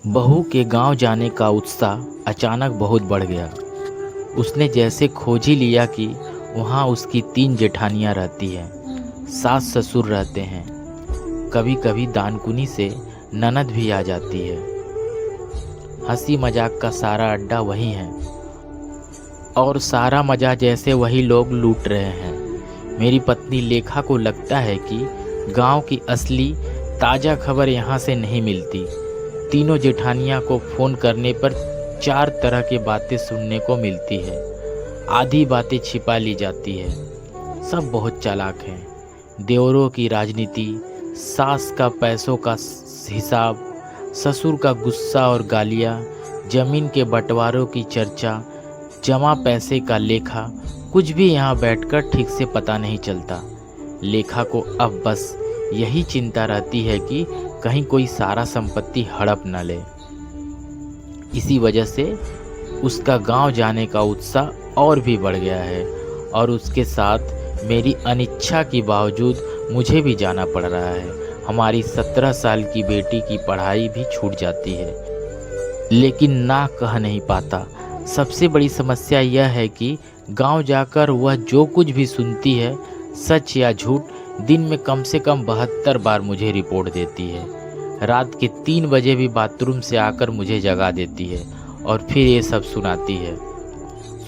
बहू के गांव जाने का उत्साह अचानक बहुत बढ़ गया। उसने जैसे खोज ही लिया कि वहाँ उसकी 3 जेठानियाँ रहती हैं, सास ससुर रहते हैं, कभी कभी दानकुनी से ननद भी आ जाती है। हंसी मजाक का सारा अड्डा वही है और सारा मजा जैसे वही लोग लूट रहे हैं। मेरी पत्नी लेखा को लगता है कि गांव की असली ताज़ा खबर यहाँ से नहीं मिलती। तीनों जेठानियों को फ़ोन करने पर 4 तरह की बातें सुनने को मिलती है। आधी बातें छिपा ली जाती है। सब बहुत चालाक हैं। देवरों की राजनीति, सास का पैसों का हिसाब, ससुर का गुस्सा और गालियाँ, जमीन के बंटवारों की चर्चा, जमा पैसे का लेखा, कुछ भी यहाँ बैठकर ठीक से पता नहीं चलता। लेखा को अब बस यही चिंता रहती है कि कहीं कोई सारा संपत्ति हड़प न ले। इसी वजह से उसका गांव जाने का उत्साह और भी बढ़ गया है और उसके साथ मेरी अनिच्छा के बावजूद मुझे भी जाना पड़ रहा है। हमारी 17 साल की बेटी की पढ़ाई भी छूट जाती है, लेकिन ना कह नहीं पाता। सबसे बड़ी समस्या यह है कि गांव जाकर वह जो कुछ भी सुनती है, सच या झूठ, दिन में कम से कम 72 बार मुझे रिपोर्ट देती है। रात के 3 बजे भी बाथरूम से आकर मुझे जगा देती है और फिर ये सब सुनाती है।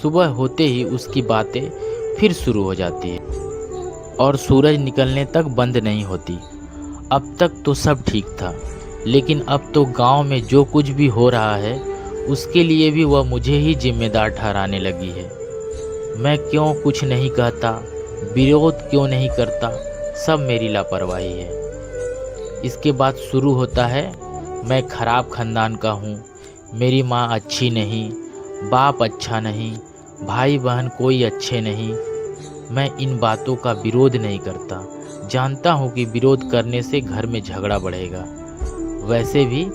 सुबह होते ही उसकी बातें फिर शुरू हो जाती है और सूरज निकलने तक बंद नहीं होती। अब तक तो सब ठीक था, लेकिन अब तो गांव में जो कुछ भी हो रहा है उसके लिए भी वह मुझे ही जिम्मेदार ठहराने लगी है। मैं क्यों कुछ नहीं कहता, विरोध क्यों नहीं करता, सब मेरी लापरवाही है। इसके बाद शुरू होता है, मैं खराब खानदान का हूँ, मेरी माँ अच्छी नहीं, बाप अच्छा नहीं, भाई बहन कोई अच्छे नहीं। मैं इन बातों का विरोध नहीं करता, जानता हूँ कि विरोध करने से घर में झगड़ा बढ़ेगा। वैसे भी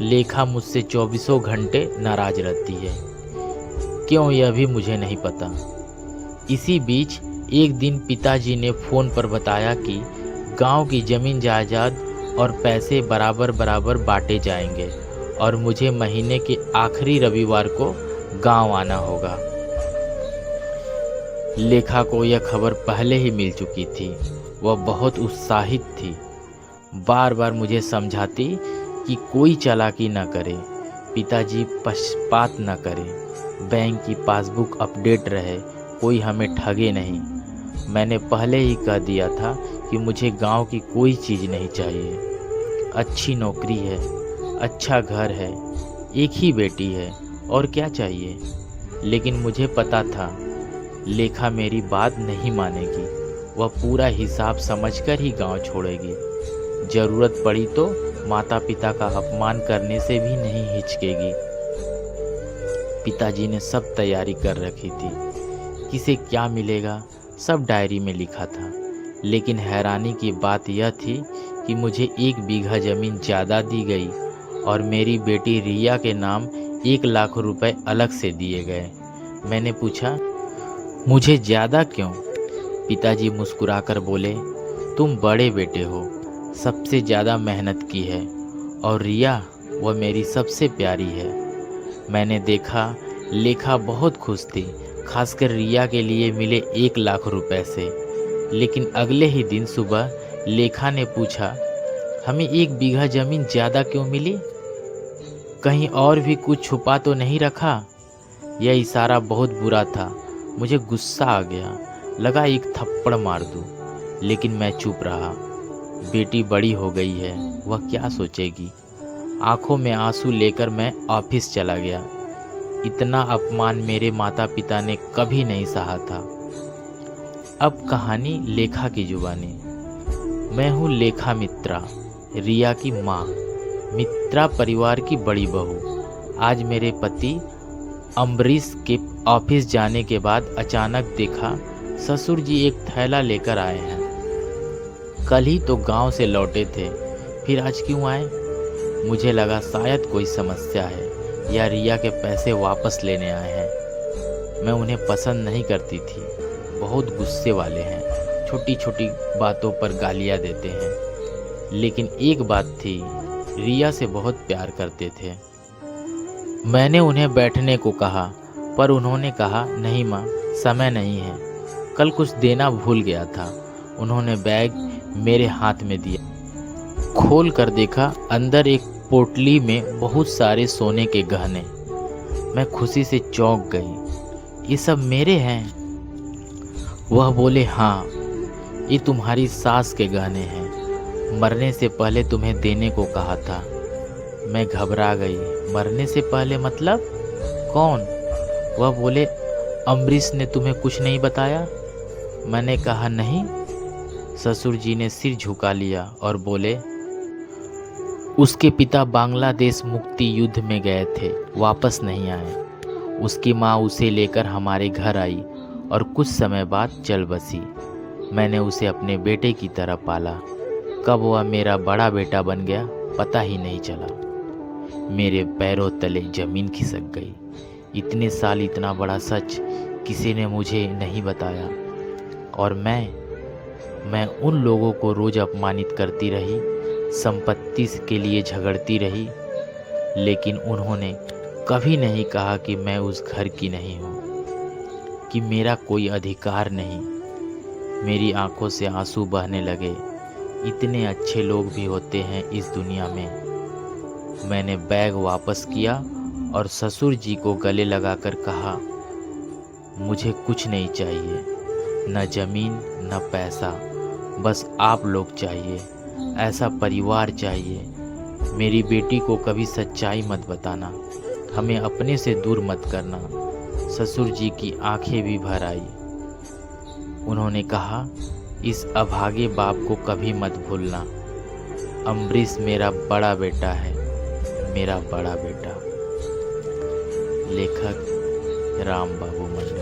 लेखा मुझसे 24 घंटे नाराज रहती है, क्यों यह भी मुझे नहीं पता। इसी बीच एक दिन पिताजी ने फ़ोन पर बताया कि गांव की ज़मीन जायदाद और पैसे बराबर बराबर बांटे जाएंगे और मुझे महीने के आखिरी रविवार को गांव आना होगा। लेखा को यह खबर पहले ही मिल चुकी थी। वह बहुत उत्साहित थी, बार बार मुझे समझाती कि कोई चालाकी न करे, पिताजी पक्षपात न करे, बैंक की पासबुक अपडेट रहे, कोई हमें ठगे नहीं। मैंने पहले ही कह दिया था कि मुझे गांव की कोई चीज़ नहीं चाहिए। अच्छी नौकरी है, अच्छा घर है, एक ही बेटी है, और क्या चाहिए। लेकिन मुझे पता था लेखा मेरी बात नहीं मानेगी। वह पूरा हिसाब समझकर ही गांव छोड़ेगी। ज़रूरत पड़ी तो माता पिता का अपमान करने से भी नहीं हिचकेगी। पिताजी ने सब तैयारी कर रखी थी, किसे क्या मिलेगा सब डायरी में लिखा था। लेकिन हैरानी की बात यह थी कि मुझे 1 बीघा ज़मीन ज़्यादा दी गई और मेरी बेटी रिया के नाम 1 लाख रुपए अलग से दिए गए। मैंने पूछा, मुझे ज़्यादा क्यों? पिताजी मुस्कुराकर बोले, तुम बड़े बेटे हो, सबसे ज़्यादा मेहनत की है, और रिया वह मेरी सबसे प्यारी है। मैंने देखा लेखा बहुत खुश थी, खासकर रिया के लिए मिले 1 लाख रुपए से। लेकिन अगले ही दिन सुबह लेखा ने पूछा, हमें 1 बीघा ज़मीन ज़्यादा क्यों मिली? कहीं और भी कुछ छुपा तो नहीं रखा? यह इशारा बहुत बुरा था। मुझे गुस्सा आ गया, लगा एक थप्पड़ मार दूं, लेकिन मैं चुप रहा। बेटी बड़ी हो गई है, वह क्या सोचेगी। आंखों में आंसू लेकर मैं ऑफिस चला गया। इतना अपमान मेरे माता पिता ने कभी नहीं सहा था। अब कहानी लेखा की जुबानी। मैं हूँ लेखा मित्रा, रिया की माँ, मित्रा परिवार की बड़ी बहू। आज मेरे पति अम्बरीश के ऑफिस जाने के बाद अचानक देखा ससुर जी एक थैला लेकर आए हैं। कल ही तो गांव से लौटे थे, फिर आज क्यों आए? मुझे लगा शायद कोई समस्या है या रिया के पैसे वापस लेने आए हैं। मैं उन्हें पसंद नहीं करती थी, बहुत गुस्से वाले हैं, छोटी छोटी बातों पर गालियां देते हैं। लेकिन एक बात थी, रिया से बहुत प्यार करते थे। मैंने उन्हें बैठने को कहा, पर उन्होंने कहा, नहीं माँ, समय नहीं है, कल कुछ देना भूल गया था। उन्होंने बैग मेरे हाथ में दिया। खोल कर देखा, अंदर एक पोटली में बहुत सारे सोने के गहने। मैं खुशी से चौंक गई। ये सब मेरे हैं? वह बोले, हाँ, ये तुम्हारी सास के गहने हैं, मरने से पहले तुम्हें देने को कहा था। मैं घबरा गई। मरने से पहले मतलब? कौन? वह बोले, अम्बरीश ने तुम्हें कुछ नहीं बताया? मैंने कहा, नहीं। ससुर जी ने सिर झुका लिया और बोले, उसके पिता बांग्लादेश मुक्ति युद्ध में गए थे, वापस नहीं आए। उसकी माँ उसे लेकर हमारे घर आई और कुछ समय बाद चल बसी। मैंने उसे अपने बेटे की तरह पाला। कब वह मेरा बड़ा बेटा बन गया, पता ही नहीं चला। मेरे पैरों तले जमीन खिसक गई। इतने साल इतना बड़ा सच किसी ने मुझे नहीं बताया। और मैं उन लोगों को रोज अपमानित करती रही, संपत्ति के लिए झगड़ती रही, लेकिन उन्होंने कभी नहीं कहा कि मैं उस घर की नहीं हूँ, कि मेरा कोई अधिकार नहीं। मेरी आंखों से आंसू बहने लगे। इतने अच्छे लोग भी होते हैं इस दुनिया में। मैंने बैग वापस किया और ससुर जी को गले लगाकर कहा, मुझे कुछ नहीं चाहिए, न जमीन न पैसा, बस आप लोग चाहिए, ऐसा परिवार चाहिए। मेरी बेटी को कभी सच्चाई मत बताना, हमें अपने से दूर मत करना। ससुर जी की आंखें भी भर आई। उन्होंने कहा, इस अभागे बाप को कभी मत भूलना। अम्बरीश मेरा बड़ा बेटा है, मेरा बड़ा बेटा। लेखक राम बाबू मंडल।